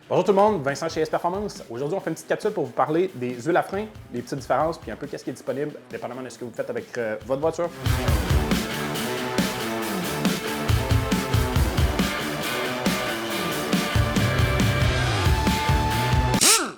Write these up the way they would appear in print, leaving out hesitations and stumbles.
Bonjour tout le monde, Vincent chez S-Performance. Aujourd'hui, on fait une petite capsule pour vous parler des huiles à frein, des petites différences, puis un peu qu'est-ce qui est disponible, dépendamment de ce que vous faites avec votre voiture.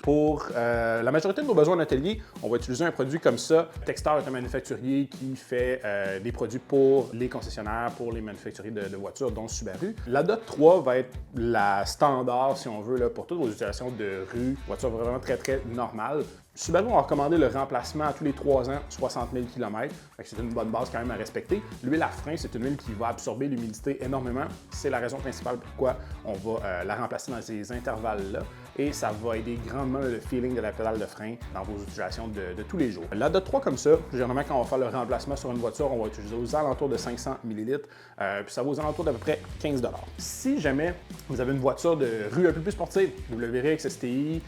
Pour la majorité de nos besoins en atelier, on va utiliser un produit comme ça. Textar est un manufacturier qui fait des produits pour les concessionnaires, pour les manufacturiers de voitures, dont Subaru. La DOT 3 va être la standard, si on veut, là, pour toutes vos utilisations de rue, voiture vraiment très, très normale. Subaru a recommandé le remplacement à tous les 3 ans, 60 000 km. C'est une bonne base quand même à respecter. L'huile à frein, c'est une huile qui va absorber l'humidité énormément. C'est la raison principale pourquoi on va la remplacer dans ces intervalles-là. Et ça va aider grandement le feeling de la pédale de frein dans vos utilisations de tous les jours. La DOT 3 comme ça, généralement quand on va faire le remplacement sur une voiture, on va utiliser aux alentours de 500 ml. Puis ça va aux alentours d'à peu près 15 $. Si jamais vous avez une voiture de rue un peu plus sportive, WRX, STI,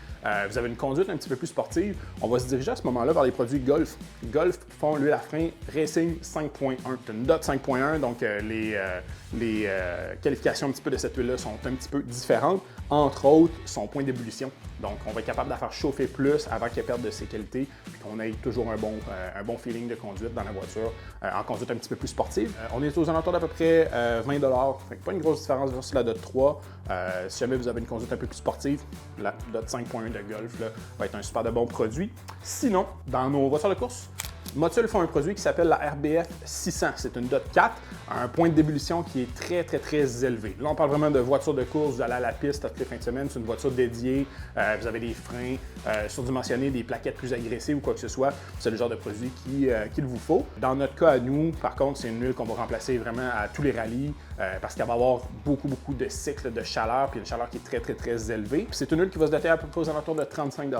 vous avez une conduite un petit peu plus sportive, on va se diriger à ce moment-là vers les produits Golf. Golf font l'huile à frein Racing 5.1. C'est une DOT 5.1, donc les qualifications un petit peu de cette huile-là sont un petit peu différentes. Entre autres, son point d'ébullition. Donc, on va être capable de la faire chauffer plus avant qu'elle perde de ses qualités, puis qu'on ait toujours un bon feeling de conduite dans la voiture, en conduite un petit peu plus sportive. On est aux alentours d'à peu près 20 $. Fait que pas une grosse différence versus la DOT 3. Si jamais vous avez une conduite un peu plus sportive, la DOT 5.1 de Golf là, va être un super de bon produit. Sinon, dans nos voitures de course, Motul font un produit qui s'appelle la RBF 600. C'est une DOT 4, un point d'ébullition qui est très, très, très élevé. Là, on parle vraiment de voiture de course, vous allez à la piste toutes les fins de semaine, c'est une voiture dédiée, vous avez des freins surdimensionnés, des plaquettes plus agressives ou quoi que ce soit. C'est le genre de produit qu'il vous faut. Dans notre cas à nous, par contre, c'est une huile qu'on va remplacer vraiment à tous les rallyes parce qu'elle va avoir beaucoup de cycles de chaleur, puis une chaleur qui est très, très, très élevée. C'est une huile qui va se doter à peu près aux alentours de 35 $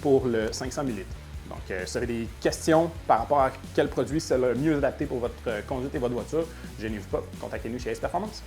pour le 500 ml. Donc, si vous avez des questions par rapport à quel produit c'est le mieux adapté pour votre conduite et votre voiture, gênez-vous pas, contactez-nous chez S-Performance.